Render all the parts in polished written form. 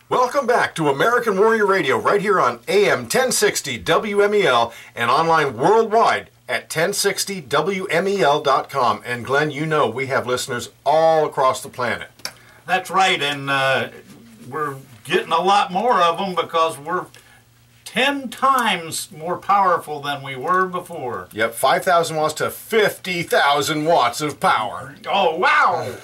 Welcome back to American Warrior Radio right here on AM 1060 WMEL and online worldwide at 1060WMEL.com. And Glenn, you know we have listeners all across the planet. That's right, and we're getting a lot more of them because we're 10 times more powerful than we were before. Yep, 5,000 watts to 50,000 watts of power. Oh, wow!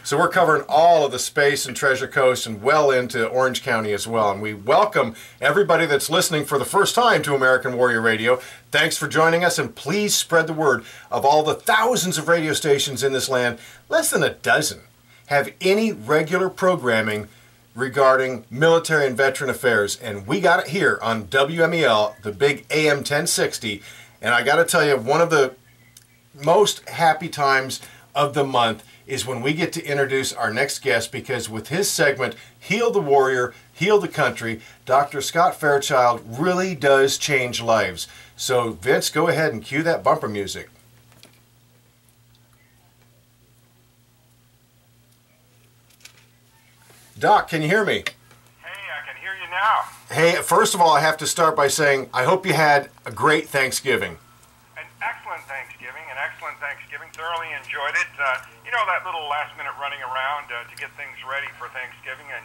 So we're covering all of the space and Treasure Coast and well into Orange County as well. And we welcome everybody that's listening for the first time to American Warrior Radio. Thanks for joining us, and please spread the word of all the thousands of radio stations in this land. Less than a dozen have any regular programming regarding military and veteran affairs, and we got it here on WMEL, the big AM 1060. And I got to tell you, one of the most happy times of the month is when we get to introduce our next guest, because with his segment, Heal the Warrior, Heal the Country, Dr. Scott Fairchild really does change lives. So Vince, go ahead and cue that bumper music. Doc, can you hear me? Hey, I can hear you now. Hey, first of all, I have to start by saying I hope you had a great Thanksgiving. An excellent Thanksgiving, thoroughly enjoyed it. You know, that little last-minute running around to get things ready for Thanksgiving and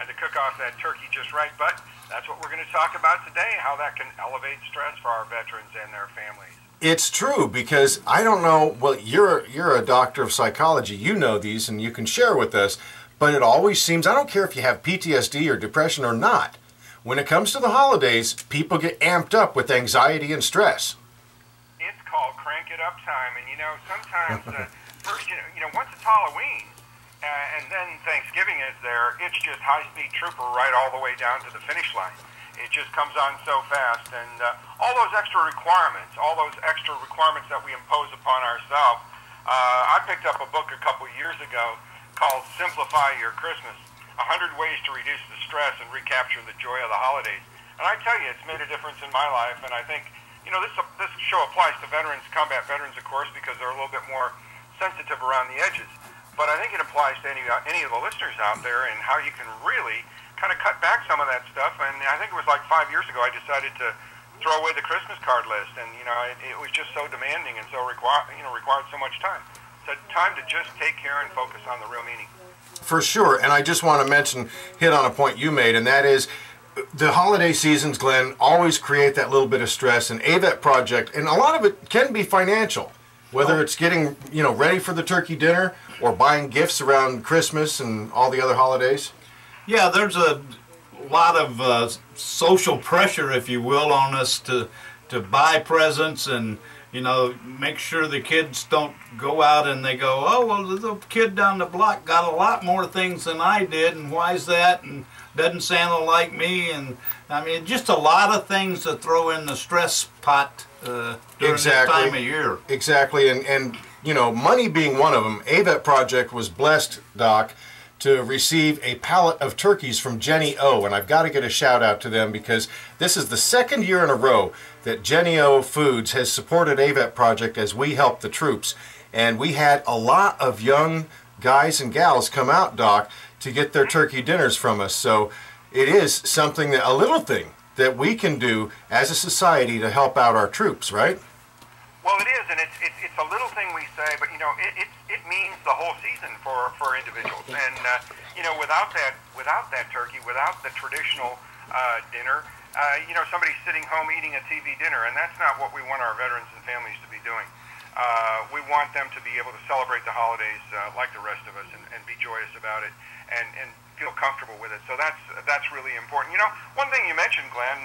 to cook off that turkey just right. But that's what we're going to talk about today, how that can elevate stress for our veterans and their families. It's true, because I don't know, well, you're a doctor of psychology. You know these, and you can share with us. But it always seems, I don't care if you have PTSD or depression or not, when it comes to the holidays, people get amped up with anxiety and stress. It's called crank it up time. And, you know, sometimes, first, you know, once it's Halloween, and then Thanksgiving is there, it's just high-speed trooper right all the way down to the finish line. It just comes on so fast. And all those extra requirements that we impose upon ourselves. I picked up a book a couple years ago called Simplify Your Christmas, 100 Ways to Reduce the Stress and Recapture the Joy of the Holidays. And I tell you, it's made a difference in my life, and I think, you know, this show applies to veterans, combat veterans, of course, because they're a little bit more sensitive around the edges. But I think it applies to any of the listeners out there, and how you can really kind of cut back some of that stuff. And I think it was like 5 years ago I decided to throw away the Christmas card list, and, you know, it was just so demanding and so required so much time. It's time to just take care and focus on the real meaning. For sure, and I just want to hit on a point you made, and that is the holiday seasons, Glenn, always create that little bit of stress, and AVET project, and a lot of it can be financial, whether it's getting, you know, ready for the turkey dinner or buying gifts around Christmas and all the other holidays. Yeah, there's a lot of social pressure, if you will, on us to buy presents and, you know, make sure the kids don't go out and they go, oh, well, the kid down the block got a lot more things than I did, and why's that, and doesn't Santa like me, and I mean, just a lot of things to throw in the stress pot during this time of year. Exactly, and you know, money being one of them, AVET Project was blessed, Doc, to receive a pallet of turkeys from Genio, and I've got to get a shout out to them, because this is the second year in a row that Genio Foods has supported AVET Project as we help the troops. And we had a lot of young guys and gals come out, Doc, to get their turkey dinners from us. So it is something, a little thing that we can do as a society to help out our troops, right? Well, it is, and it's a little thing we say, but, you know, it means the whole season for individuals. And you know, without that turkey, without the traditional dinner, you know, somebody's sitting home eating a TV dinner, and that's not what we want our veterans and families to be doing. We want them to be able to celebrate the holidays like the rest of us, and be joyous about it, and feel comfortable with it. So that's really important. You know, one thing you mentioned, Glenn,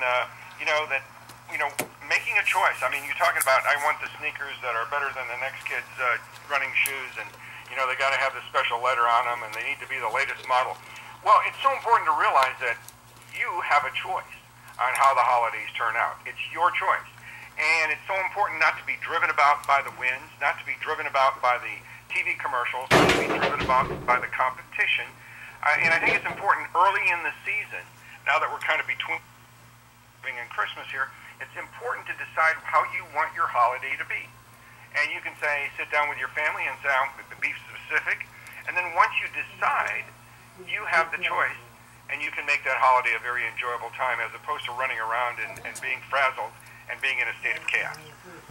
you know, that, you know, making a choice. I mean, you're talking about, I want the sneakers that are better than the next kid's running shoes, and, you know, they got to have the special letter on them, and they need to be the latest model. Well, it's so important to realize that you have a choice on how the holidays turn out. It's your choice. And it's so important not to be driven about by the winds, not to be driven about by the TV commercials, not to be driven about by the competition. And I think it's important early in the season, now that we're kind of between Thanksgiving and Christmas here, it's important to decide how you want your holiday to be. And you can say, sit down with your family and say, be specific. And then once you decide, you have the choice. and you can make that holiday a very enjoyable time as opposed to running around and being frazzled and being in a state of chaos.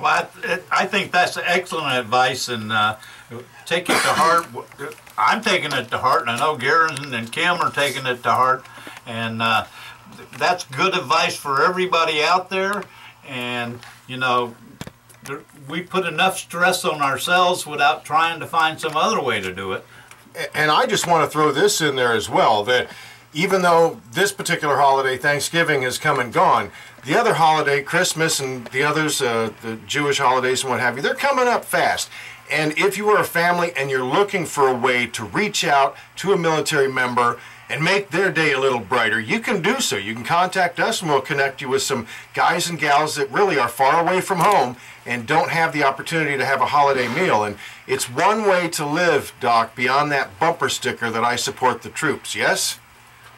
Well, I think that's excellent advice, and take it to heart. I'm taking it to heart, and I know Garrison and Kim are taking it to heart, and that's good advice for everybody out there. And, you know, we put enough stress on ourselves without trying to find some other way to do it. And I just want to throw this in there as well, that even though this particular holiday, Thanksgiving, has come and gone, the other holiday, Christmas and the others, the Jewish holidays and what have you, they're coming up fast. And if you are a family and you're looking for a way to reach out to a military member and make their day a little brighter, you can do so. You can contact us and we'll connect you with some guys and gals that really are far away from home and don't have the opportunity to have a holiday meal. And it's one way to live, Doc, beyond that bumper sticker that I support the troops, yes?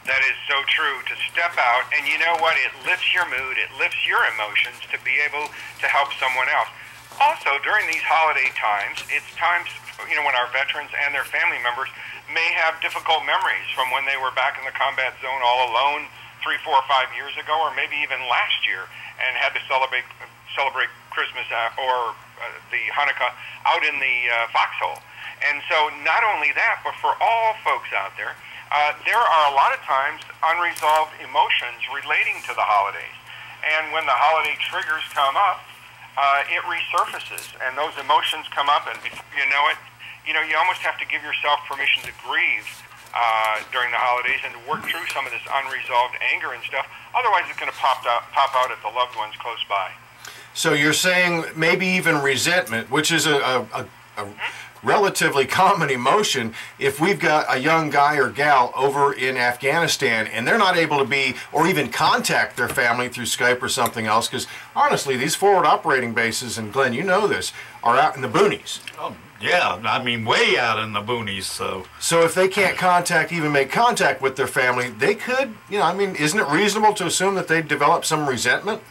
That is so true, to step out, and you know what, it lifts your mood, it lifts your emotions to be able to help someone else. Also, during these holiday times, it's times, you know, when our veterans and their family members may have difficult memories from when they were back in the combat zone all alone 3, 4, 5 years ago, or maybe even last year, and had to celebrate Christmas or the Hanukkah out in the foxhole. And so not only that, but for all folks out there, there are a lot of times unresolved emotions relating to the holidays. And when the holiday triggers come up, it resurfaces, and those emotions come up, and before you know it, you know, you almost have to give yourself permission to grieve during the holidays and to work through some of this unresolved anger and stuff. Otherwise, it's going to pop out at the loved ones close by. So you're saying maybe even resentment, which is a relatively common emotion. If we've got a young guy or gal over in Afghanistan and they're not able to be or even contact their family through Skype or something else, because honestly, these forward operating bases, and Glenn, you know this, are out in the boonies. Oh, yeah, I mean, way out in the boonies. So if they can't even make contact with their family, they could, you know, I mean, isn't it reasonable to assume that they'd develop some resentment?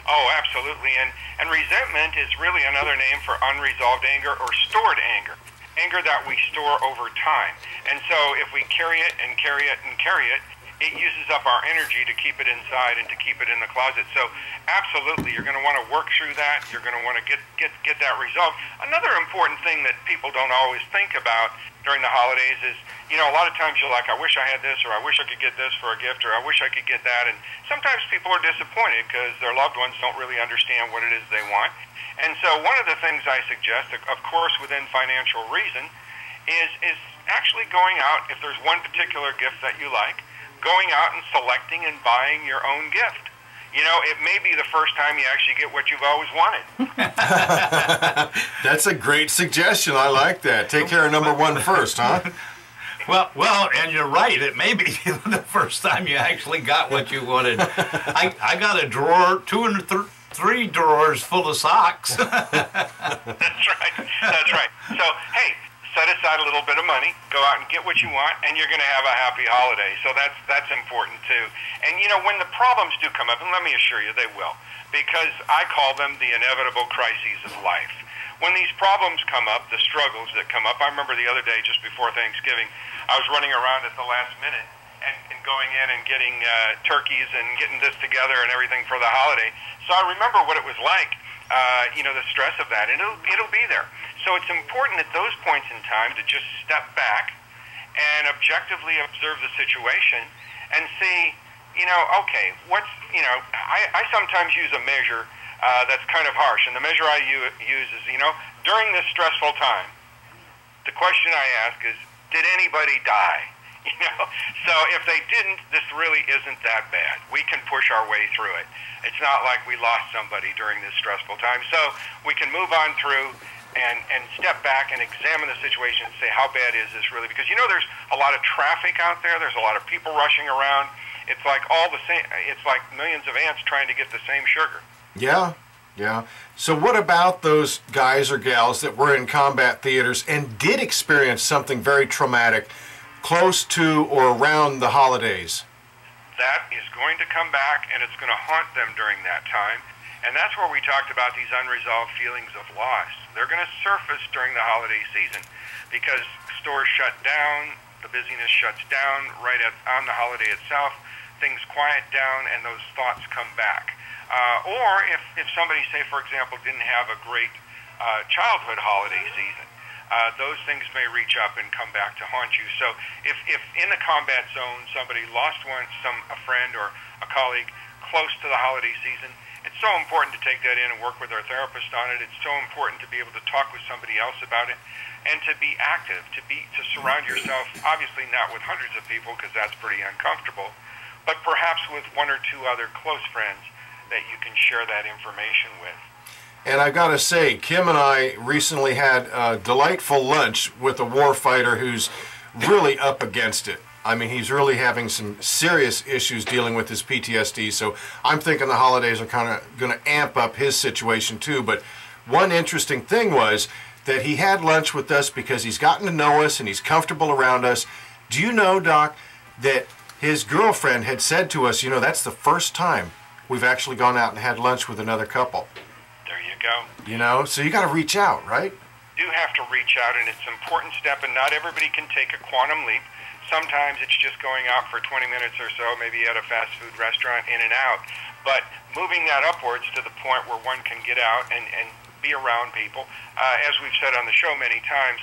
Oh, absolutely. And resentment is really another name for unresolved anger or stored anger. Anger that we store over time. And so if we carry it and carry it and carry it, it uses up our energy to keep it inside and to keep it in the closet. So absolutely, you're going to want to work through that. You're going to want to get that resolved. Another important thing that people don't always think about during the holidays is, you know, a lot of times you're like, I wish I had this, or I wish I could get this for a gift, or I wish I could get that. And sometimes people are disappointed because their loved ones don't really understand what it is they want. And so one of the things I suggest, of course within financial reason, is actually going out, if there's one particular gift that you like, going out and selecting and buying your own gift. You know, it may be the first time you actually get what you've always wanted. That's a great suggestion. I like that. Take care of number one first, huh? Well, and you're right. It may be the first time you actually got what you wanted. I got a drawer, 2 and 3 drawers full of socks. That's right. That's right. So, hey, set aside a little bit of money, go out and get what you want, and you're going to have a happy holiday. So that's important too. And you know, when the problems do come up, and let me assure you they will, because I call them the inevitable crises of life. When these problems come up, the struggles that come up, I remember the other day just before Thanksgiving, I was running around at the last minute and going in and getting turkeys and getting this together and everything for the holiday. So I remember what it was like, you know, the stress of that, and it'll be there. So it's important at those points in time to just step back and objectively observe the situation and see, you know, okay, you know, I sometimes use a measure that's kind of harsh, and the measure I use is, you know, during this stressful time, the question I ask is, did anybody die? You know, so if they didn't, this really isn't that bad. We can push our way through it. It's not like we lost somebody during this stressful time. So we can move on through and step back and examine the situation and say, how bad is this really? Because, you know, there's a lot of traffic out there. There's a lot of people rushing around. It's like it's like millions of ants trying to get the same sugar. Yeah, yeah. So what about those guys or gals that were in combat theaters and did experience something very traumatic close to or around the holidays? That is going to come back, and it's going to haunt them during that time. And that's where we talked about these unresolved feelings of loss. They're going to surface during the holiday season because stores shut down, the busyness shuts down right on the holiday itself. Things quiet down, and those thoughts come back. Or if somebody, say, for example, didn't have a great childhood holiday season, those things may reach up and come back to haunt you. So if in the combat zone somebody lost a friend or a colleague close to the holiday season, it's so important to take that in and work with our therapist on it. It's so important to be able to talk with somebody else about it, and to be active, to surround yourself, obviously not with hundreds of people because that's pretty uncomfortable, but perhaps with one or two other close friends that you can share that information with. And I've got to say, Kim and I recently had a delightful lunch with a warfighter who's really up against it. I mean, he's really having some serious issues dealing with his PTSD, so I'm thinking the holidays are kind of going to amp up his situation too. But one interesting thing was that he had lunch with us because he's gotten to know us and he's comfortable around us. Do you know, Doc, that his girlfriend had said to us, you know, that's the first time we've actually gone out and had lunch with another couple. There you go. You know, so you got to reach out, right? You do have to reach out, and it's an important step, and not everybody can take a quantum leap. Sometimes it's just going out for 20 minutes or so, maybe at a fast food restaurant, in and out. But moving that upwards to the point where one can get out and be around people. As we've said on the show many times,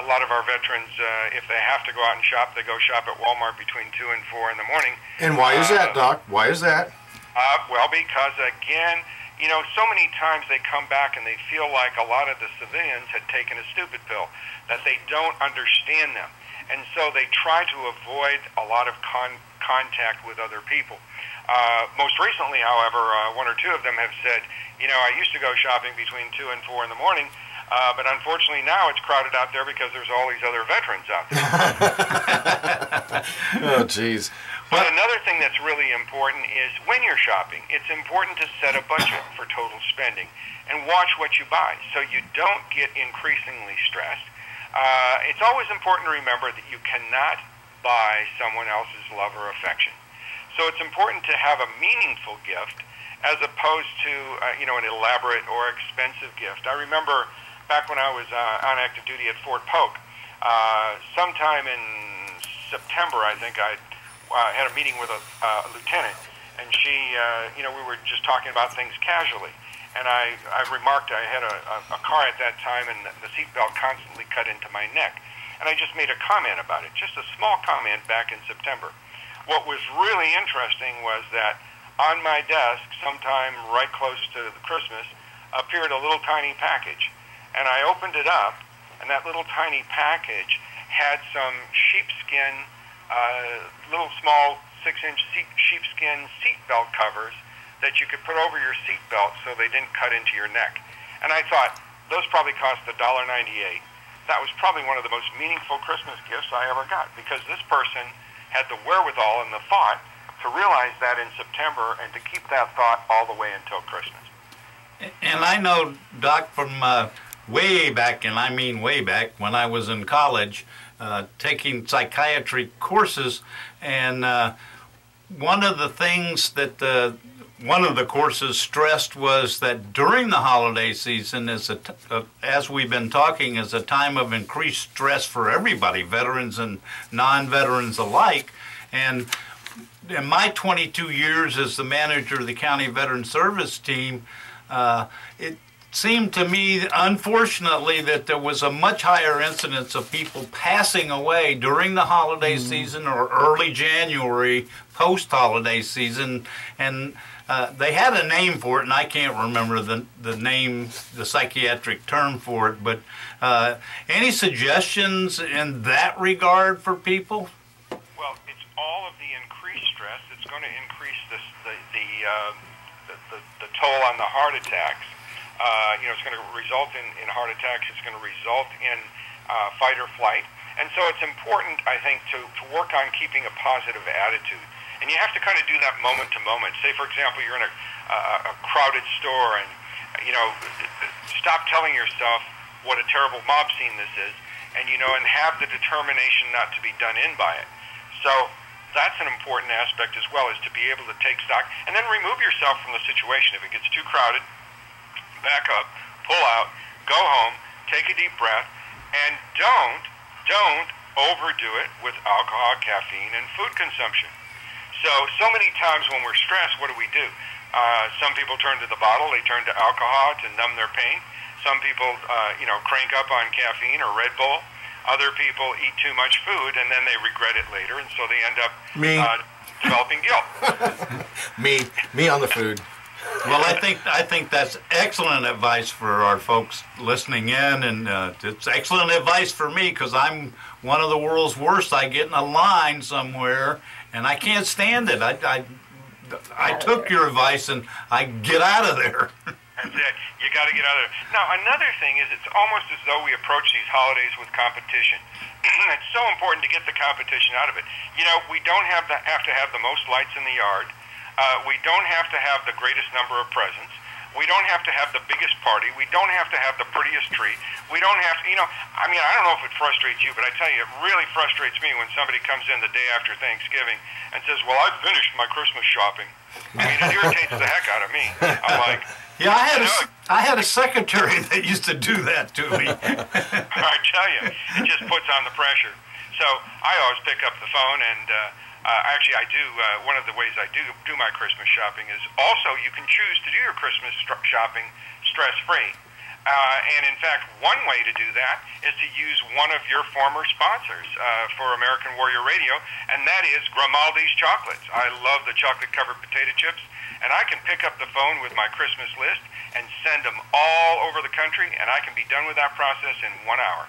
a lot of our veterans, if they have to go out and shop, they go shop at Walmart between 2 and 4 in the morning. And why is that, Doc? Why is that? Well, because, again, you know, so many times they come back and they feel like a lot of the civilians had taken a stupid pill, that they don't understand them. And so they try to avoid a lot of contact with other people. Most recently, however, one or two of them have said, you know, I used to go shopping between 2 and 4 in the morning, but unfortunately now it's crowded out there because there's all these other veterans out there. Oh, geez. But another thing that's really important is when you're shopping, it's important to set a budget for total spending and watch what you buy so you don't get increasingly stressed. It's always important to remember that you cannot buy someone else's love or affection. So it's important to have a meaningful gift as opposed to, you know, an elaborate or expensive gift. I remember back when I was on active duty at Fort Polk, sometime in September, I think, I had a meeting with a lieutenant, and she, you know, we were just talking about things casually. And I remarked I had a car at that time, and the seatbelt constantly cut into my neck. And I just made a comment about it, just a small comment back in September. What was really interesting was that on my desk, sometime right close to Christmas, appeared a little tiny package. And I opened it up, and that little tiny package had some sheepskin, little small 6-inch sheepskin seatbelt covers that you could put over your seatbelt so they didn't cut into your neck. And I thought, those probably cost $1.98. That was probably one of the most meaningful Christmas gifts I ever got, because this person had the wherewithal and the thought to realize that in September and to keep that thought all the way until Christmas. And I know, Doc, from way back, and I mean way back, when I was in college, taking psychiatry courses, and one of the things that one of the courses stressed was that during the holiday season, as we've been talking, is a time of increased stress for everybody, veterans and non-veterans alike. And in my 22 years as the manager of the County Veteran Service Team, it seemed to me, unfortunately, that there was a much higher incidence of people passing away during the holiday season or early January, post-holiday season, and they had a name for it, and I can't remember the name, the psychiatric term for it, but any suggestions in that regard for people? Well, it's all of the increased stress. It's going to increase the toll on the heart attacks. You know, it's going to result in heart attacks. It's going to result in fight or flight. And so it's important, I think, to work on keeping a positive attitude. And you have to kind of do that moment to moment. Say, for example, you're in a crowded store, and, you know, stop telling yourself what a terrible mob scene this is, and, you know, and have the determination not to be done in by it. So that's an important aspect as well, is to be able to take stock and then remove yourself from the situation. If it gets too crowded, back up, pull out, go home, take a deep breath, and don't overdo it with alcohol, caffeine, and food consumption. So many times when we're stressed, what do? Some people turn to the bottle, they turn to alcohol to numb their pain. Some people, crank up on caffeine or Red Bull. Other people eat too much food, and then they regret it later, and so they end up developing guilt. Me on the food. Well, I think that's excellent advice for our folks listening in, and it's excellent advice for me because I'm one of the world's worst. I get in a line somewhere, and I can't stand it. I took your advice, and I get out of there. That's it. You got to get out of there. Now, another thing is it's almost as though we approach these holidays with competition. It's so important to get the competition out of it. We don't have to have the most lights in the yard. We don't have to have the greatest number of presents. We don't have to have the biggest party. We don't have to have the prettiest tree. We don't have to, I don't know if it frustrates you, but I tell you, it really frustrates me when somebody comes in the day after Thanksgiving and says, well, I've finished my Christmas shopping. It irritates the heck out of me. I'm like, yeah, I had a secretary that used to do that to me. I tell you, it just puts on the pressure. So I always pick up the phone, and actually I do. One of the ways I do my Christmas shopping is also you can choose to do your Christmas shopping stress-free. And in fact, one way to do that is to use one of your former sponsors for American Warrior Radio, and that is Grimaldi's Chocolates. I love the chocolate-covered potato chips, and I can pick up the phone with my Christmas list and send them all over the country, and I can be done with that process in 1 hour.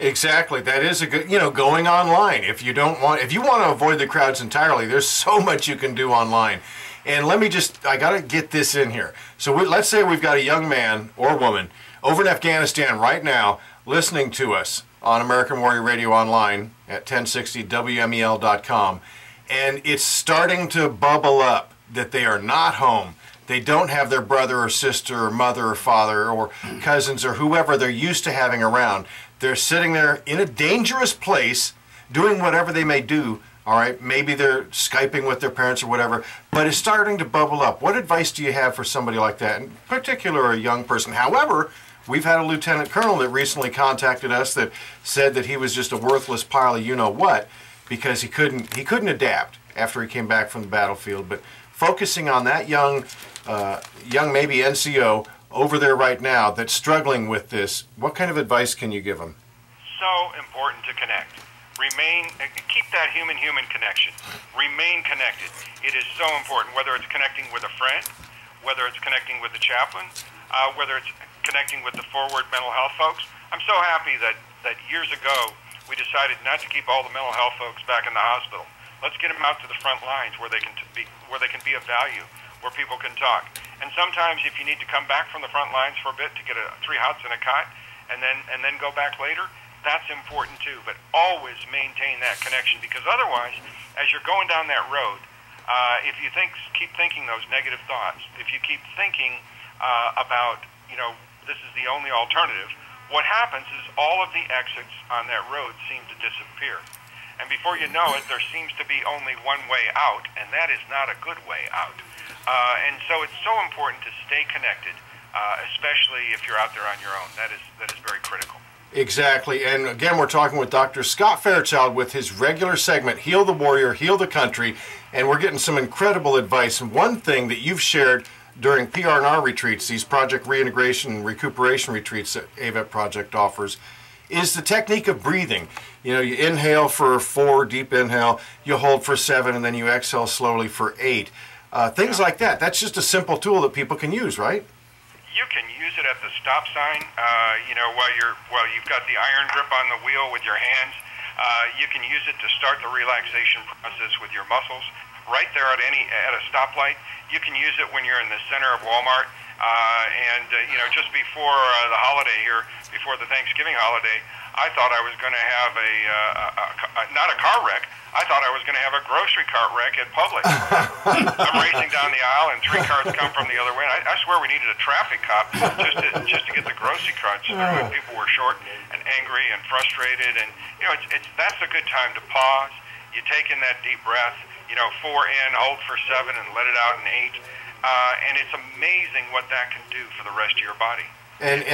Exactly. That is a good, going online. If you want to avoid the crowds entirely, there's so much you can do online. And I got to get this in here. So let's say we've got a young man or woman over in Afghanistan right now listening to us on American Warrior Radio Online at 1060WMEL.com. And it's starting to bubble up that they are not home. They don't have their brother or sister or mother or father or cousins or whoever they're used to having around. They're sitting there in a dangerous place doing whatever they may do. All right, maybe they're Skyping with their parents or whatever, but it's starting to bubble up. What advice do you have for somebody like that, in particular a young person? However, we've had a lieutenant colonel that recently contacted us that said that he was just a worthless pile of you-know-what because he couldn't adapt after he came back from the battlefield. But focusing on that young maybe NCO over there right now that's struggling with this, what kind of advice can you give them? So important to connect. Keep that human-human connection. Remain connected. It is so important, whether it's connecting with a friend, whether it's connecting with the chaplain, whether it's connecting with the forward mental health folks. I'm so happy that years ago we decided not to keep all the mental health folks back in the hospital. Let's get them out to the front lines where they can be of value, where people can talk. And sometimes if you need to come back from the front lines for a bit to get 3 hots and a cot, and then go back later, that's important too. But always maintain that connection, because otherwise, as you're going down that road, if you keep thinking those negative thoughts, if you keep thinking about, this is the only alternative, what happens is all of the exits on that road seem to disappear. And before you know it, there seems to be only one way out, and that is not a good way out. And so it's so important to stay connected, especially if you're out there on your own. That is very critical. Exactly. And again, we're talking with Dr. Scott Fairchild with his regular segment, Heal the Warrior, Heal the Country, and we're getting some incredible advice. And one thing that you've shared during PR&R retreats, these project reintegration and recuperation retreats that AVET Project offers, is the technique of breathing. You inhale for 4, deep inhale, you hold for 7, and then you exhale slowly for 8. Things like that. That's just a simple tool that people can use, right? You can use it at the stop sign, while you've got the iron grip on the wheel with your hands. You can use it to start the relaxation process with your muscles right there at a stoplight. You can use it when you're in the center of Walmart. Just before the holiday here, before the Thanksgiving holiday, I thought I was going to have not a car wreck. I thought I was going to have a grocery cart wreck at Publix. I'm racing down the aisle, and 3 cars come from the other way. I swear we needed a traffic cop just to get the grocery carts through. And people were short and angry and frustrated, and that's a good time to pause. You take in that deep breath. 4 in, hold for 7, and let it out in 8. And it's amazing what that can do for the rest of your body. And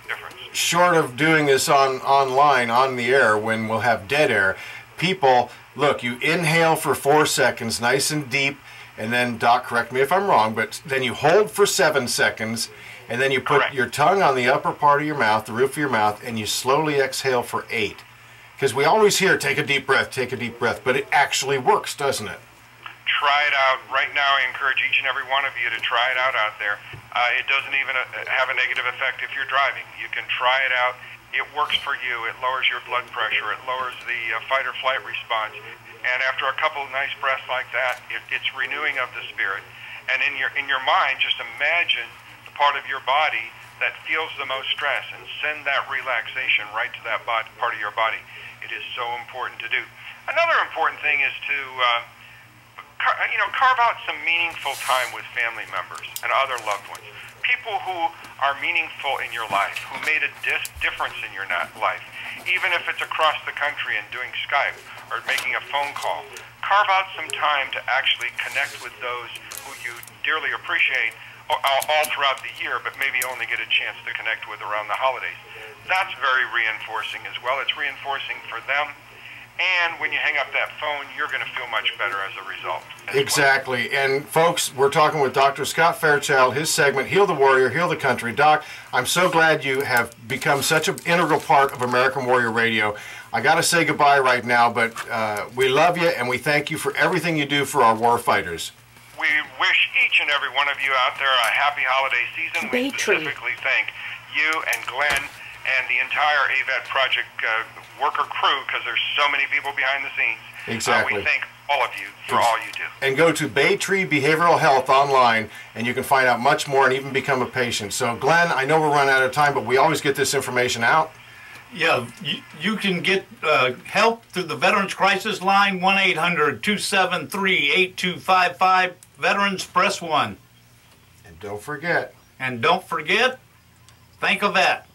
difference. Short of doing this online, on the air, when we'll have dead air, people, look, you inhale for 4 seconds, nice and deep, and then, Doc, correct me if I'm wrong, but then you hold for 7 seconds, and then you put Correct. your tongue on the upper part of your mouth, the roof of your mouth, and you slowly exhale for 8. Because we always hear, take a deep breath, but it actually works, doesn't it? Try it out. Right now, I encourage each and every one of you to try it out there. It doesn't even have a negative effect if you're driving. You can try it out. It works for you. It lowers your blood pressure. It lowers the fight or flight response. And after a couple of nice breaths like that, it's renewing of the spirit. And in your mind, just imagine the part of your body that feels the most stress and send that relaxation right to that part of your body. It is so important to do. Another important thing is to carve out some meaningful time with family members and other loved ones. People who are meaningful in your life, who made a difference in your life, even if it's across the country and doing Skype or making a phone call. Carve out some time to actually connect with those who you dearly appreciate all throughout the year, but maybe only get a chance to connect with around the holidays. That's very reinforcing as well. It's reinforcing for them. And when you hang up that phone, you're going to feel much better as a result. Exactly. And folks, we're talking with Dr. Scott Fairchild, his segment, Heal the Warrior, Heal the Country. Doc, I'm so glad you have become such an integral part of American Warrior Radio. I got to say goodbye right now, but we love you and we thank you for everything you do for our war fighters. We wish each and every one of you out there a happy holiday season. We specifically thank you and Glenn and the entire AVET project worker crew, because there's so many people behind the scenes. Exactly. We thank all of you for all you do. And go to Baytree Behavioral Health online, and you can find out much more and even become a patient. So, Glenn, I know we're running out of time, but we always get this information out. Yeah, you can get help through the Veterans Crisis Line, 1-800-273-8255. Veterans, press 1. And don't forget. And don't forget, think of that.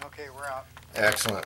Okay, we're out. Excellent.